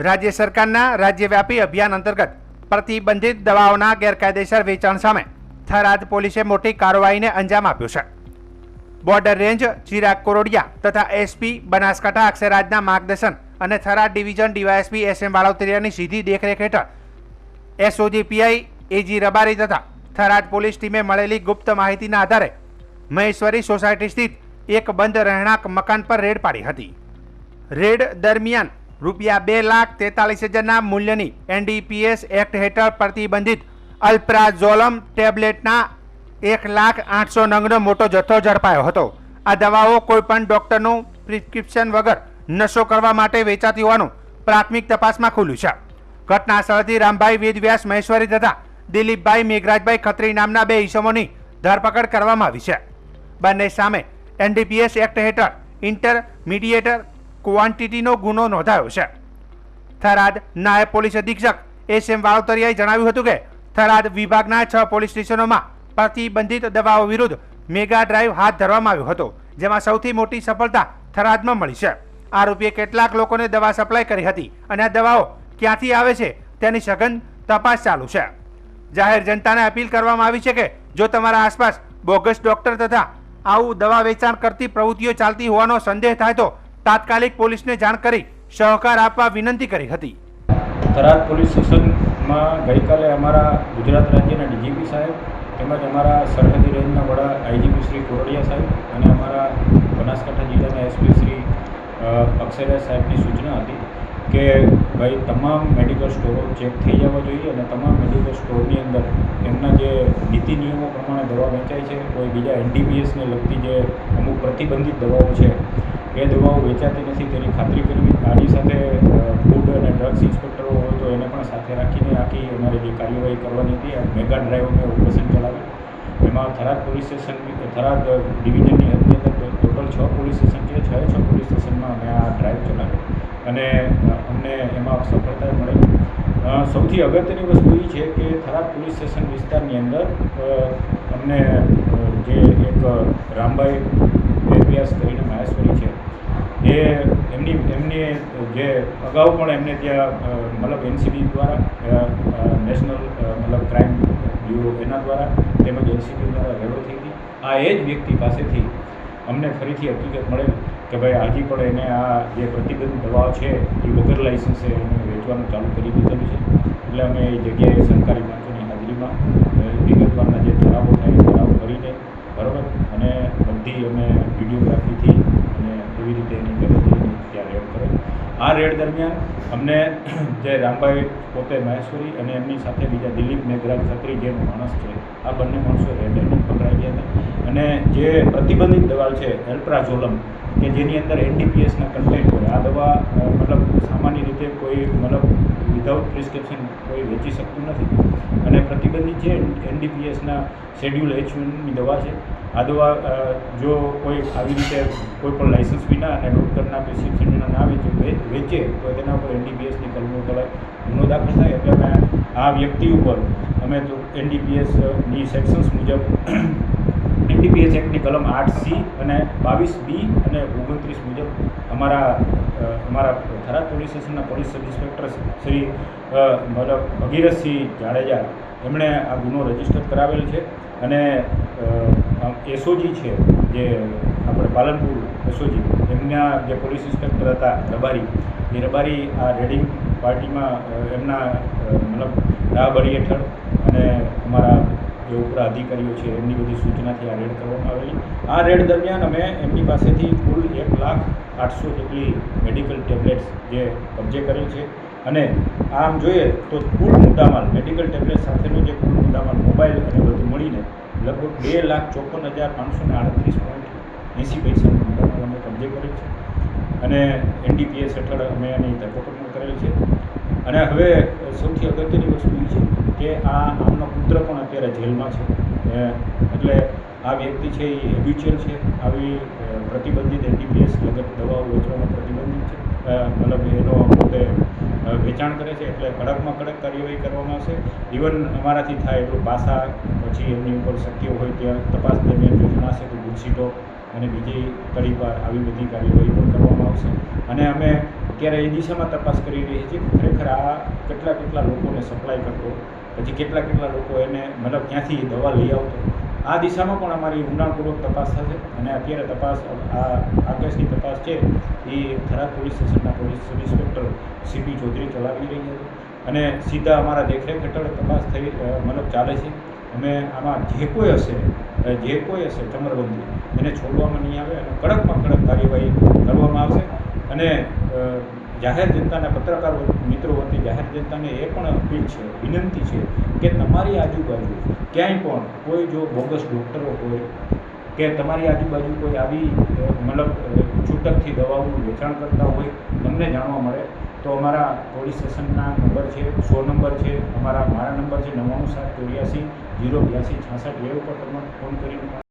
રાજ્ય સરકારના રાજ્યવ્યાપી અભિયાન અંતર્ગત પ્રતિબંધિત દવાઓના ગેરકાયદેસર વેચાણ સામે થરાદ પોલીસે મોટી કાર્યવાહીને અંજામ આપ્યો છે. બોર્ડર રેન્જ ચિરાગ કોરોડિયા તથા એસપી બનાસકાંઠા અક્ષયરાજના માર્ગદર્શન અને થરાદ ડિવિઝન ડીવાયએસપી એસએમ વાળોતરિયાની સીધી દેખરેખ હેઠળ એસઓજી પીઆઈ એજી રબારી તથા થરાદ પોલીસ ટીમે મળેલી ગુપ્ત માહિતીના આધારે મહેશ્વરી સોસાયટી સ્થિત એક બંધ રહેણાંક મકાન પર રેડ પાડી હતી. રેડ દરમિયાન રૂપિયા 2,43,000 મૂલ્યની એનડીપીએસ એક્ટ હેઠળ પ્રતિબંધિત અલ્પ્રાઝોલમ ટેબ્લેટના 1,08,000 નંગનો મોટો જથ્થો ઝડપાયો હતો. આ દવાઓ કોઈપણ ડોક્ટરનું પ્રિસ્ક્રિપ્શન વગર નશો કરવા માટે વેચાતી હોવાનું પ્રાથમિક તપાસમાં ખુલ્યું છે. ઘટના સ્થળથી રામભાઈ વેદવ્યાસ મહેશ્વરી તથા દિલીપભાઈ મેઘરાજભાઈ ખત્રી નામના 2 ઈસમોની ધરપકડ કરવામાં આવી છે. બંને સામે એનડીપીએસ એક્ટ હેઠળ ઇન્ટરમીડિયેટર ક્વોન્ટિટીનો ગુનો નોંધાયો છે. થરાદ નાયબ પોલીસ અધિક્ષક એસએમ વાળોતરિયાએ જણાવ્યું હતું કે થરાદ વિભાગના 6 પોલીસ સ્ટેશનોમાં પ્રતિબંધિત દવાઓ વિરુદ્ધ મેગા ડ્રાઈવ હાથ ધરવામાં આવ્યો હતો, જેમાં સૌથી મોટી સફળતા થરાદમાં મળી છે. આરોપીએ કેટલાક લોકોને દવા સપ્લાય કરી હતી અને આ દવાઓ ક્યાંથી આવે છે તેની સઘન તપાસ ચાલુ છે. જાહેર જનતાને અપીલ કરવામાં આવી છે કે જો તમારા આસપાસ બોગસ ડોક્ટર તથા આવું દવા વેચાણ કરતી પ્રવૃત્તિઓ ચાલતી હોવાનો સંદેહ થાય તો તાત્કાલિક પોલીસને જાણ કરી સહકાર આપવા વિનંતી કરી હતી. થરાદ પોલીસ સ્ટેશનમાં ગઈકાલે અમારા ગુજરાત રાજ્યના ડીજીપી સાહેબ તેમજ અમારા સરહદી રેન્જના વડા આઈજીપી શ્રી કોરડિયા સાહેબ અને અમારા બનાસકાંઠા જિલ્લાના એસપી શ્રી અક્ષયરાજ સાહેબની સૂચના હતી કે ભાઈ તમામ મેડિકલ સ્ટોરો ચેક થઈ જવા જોઈએ અને તમામ મેડિકલ સ્ટોરની અંદર એમના જે નીતિ નિયમો પ્રમાણે દવા વેચાય છે, કોઈ બીજા એનડીપીએસને લગતી જે અમુક પ્રતિબંધિત દવાઓ છે એ દવાઓ વેચાતી નથી તેની ખાતરી કરવી. આની સાથે ફૂડ અને ડ્રગ્સ ઇન્સ્પેક્ટરો હોય તો એને પણ સાથે રાખીને આખી અમારે જે કાર્યવાહી કરવાની હતી આ મેગા ડ્રાઈવ અમે ઓપરેશન ચલાવ્યું. એમાં થરાદ પોલીસ સ્ટેશન થરાદ ડિવિઝનની હદની અંદર ટોટલ 6 પોલીસ સ્ટેશન છે. 6 પોલીસ સ્ટેશનમાં અમે આ ડ્રાઈવ ચલાવી અને અમને એમાં સફળતા મળી. સૌથી અગત્યની વસ્તુ એ છે કે થરાદ પોલીસ સ્ટેશન વિસ્તારની અંદર અમને જે એક રામભાઈ વેદવ્યાસ કરીને મહેશ્વરી છે એ એમની જે અગાઉ પણ એમને ત્યાં મતલબ એનસીબી દ્વારા નેશનલ મતલબ ક્રાઇમ બ્યુરો એના દ્વારા તેમજ એનસીબી દ્વારા રેડો થઈ હતી. આ એ જ વ્યક્તિ પાસેથી અમને ફરીથી હકીકત મળેલ કે ભાઈ હજી પણ એને આ જે પ્રતિબંધિત દવાઓ છે એ વગર લાઇસન્સે એને વેચવાનું ચાલુ કરી દીધેલું છે. એટલે અમે એ જગ્યાએ સરકારી પંચોની હાજરીમાં વિગતવારના જે ઠરાવો થાય ઠરાવો કરીને બરાબર અને બધી અમે વિડીયોગ્રાફીથી અને એવી રીતે એની ગેરરીતિ ત્યાં રેડ કરે. આ રેડ દરમિયાન અમને જે રામભાઈ પોતે મહેશ્વરી અને એમની સાથે બીજા દિલીપ મેઘરાજ ખત્રી જેનો માણસ છે આ બંને માણસો રેડ એન્ડ પકડાઈ ગયા હતા. અને જે પ્રતિબંધિત દવા છે એલ્પ્રાઝોલમ કે જેની અંદર એનડીપીએસના કન્ટેન્ટ હોય આ દવા મતલબ સામાન્ય રીતે કોઈ મતલબ વિધાઉટ પ્રિસ્ક્રિપ્શન કોઈ વેચી શકતું નથી અને પ્રતિબંધિત છે એનડીપીએસના શેડ્યુલ H1ની દવા છે. આ દવા જો કોઈ આવી રીતે કોઈ પણ લાઇસન્સ વિના અને ડૉક્ટરના પ્રિસ્ક્રિપ્શન વિના ના વેચે તો તેના ઉપર એનડીપીએસની કલમો તળે ગુનો દાખલ થાય. એટલે અમે આ વ્યક્તિ ઉપર અમે તો એનડીપીએસની સેક્શન્સ મુજબ એનડીપીએસ એક્ટની કલમ 8C અને 22B અને 29 મુજબ અમારા થરાદ પોલીસ સ્ટેશનના પોલીસ સબ ઇન્સ્પેક્ટર શ્રી મતલબ ભગીરથસિંહ જાડેજા એમણે આ ગુનો રજીસ્ટર કરાવેલ છે. અને એસઓજી છે જે આપણે પાલનપુર એસઓજી એમના જે પોલીસ ઇન્સ્પેક્ટર હતા રબારી આ રેડિંગ પાર્ટીમાં એમના મતલબ રાહબરી હેઠળ અને અમારા જે ઉપરા અધિકારીઓ છે એમની બધી સૂચનાથી આ રેડ કરવામાં આવેલી. આ રેડ દરમિયાન અમે એમની પાસેથી કુલ 1,08,000 જેટલી મેડિકલ ટેબ્લેટ્સ જે કબજે કરેલ છે. અને આમ જોઈએ તો કુલ મુદ્દામાલ મેડિકલ ટેબ્લેટ સાથેનો જે કુલ મુદ્દામાલ મોબાઈલ અને બધું મળીને લગભગ 2,54,538.80 પૈસાનો મુદ્દામાલ અમે કબજે કરેલ છે અને એનડીપીએસ હેઠળ અમે એની ધરપકડ પણ કરેલ છે. અને હવે સૌથી અગત્યની વસ્તુ એ છે કે આમનો પુત્ર પણ અત્યારે જેલમાં છે. એટલે આ વ્યક્તિ છે એ હેબ્યુચ્યુઅલ છે, આવી પ્રતિબંધિત એનડીપીએસ લગત દવાઓ વેચવામાં પ્રતિબંધિત છે, મતલબ એનો પોતે વેચાણ કરે છે. એટલે કડકમાં કડક કાર્યવાહી કરવામાં આવશે. ઇવન અમારાથી થાય એટલું પાસા પછી એમની ઉપર શક્ય હોય ત્યાં તપાસ દરમિયાન જો જણાશે તો ગુજસીટો અને બીજી કડી પર આવી બધી કાર્યવાહી પણ કરવામાં આવશે. અને અમે અત્યારે એ દિશામાં તપાસ કરી રહી છે કે ખરેખર આ કેટલા લોકોને સપ્લાય કરતો, પછી કેટલા લોકો એને મતલબ ક્યાંથી દવા લઈ આવતો. આ દિશામાં પણ અમારી ઊંડાણપૂર્વક તપાસ થશે અને અત્યારે તપાસ આ કેસની તપાસ છે એ થરાદ પોલીસ સ્ટેશનના police sub inspector CP Chaudhary ચલાવી રહ્યા છે અને સીધા અમારા દેખરેખ હેઠળ તપાસ થઈ મતલબ ચાલે છે. અમે આમાં જે કોઈ હશે ચમરબંધી એને છોડવામાં નહીં આવે અને કડકમાં કડક કાર્યવાહી કરવામાં આવશે. અને જાહેર જનતાના પત્રકારો મિત્રો વતી જાહેર જનતાને એ પણ અપીલ છે, વિનંતી છે કે તમારી આજુબાજુ ક્યાંય પણ કોઈ જો બોગસ ડૉક્ટરો હોય કે તમારી આજુબાજુ કોઈ આવી મતલબ છૂટકથી દવાઓનું વેચાણ કરતા હોય, તમને જાણવા મળે તો અમારા પોલીસ સ્ટેશનના નંબર છે, 100 નંબર છે, મારા નંબર છે 97 84 082 66 એ ઉપર તમે ફોન કરીને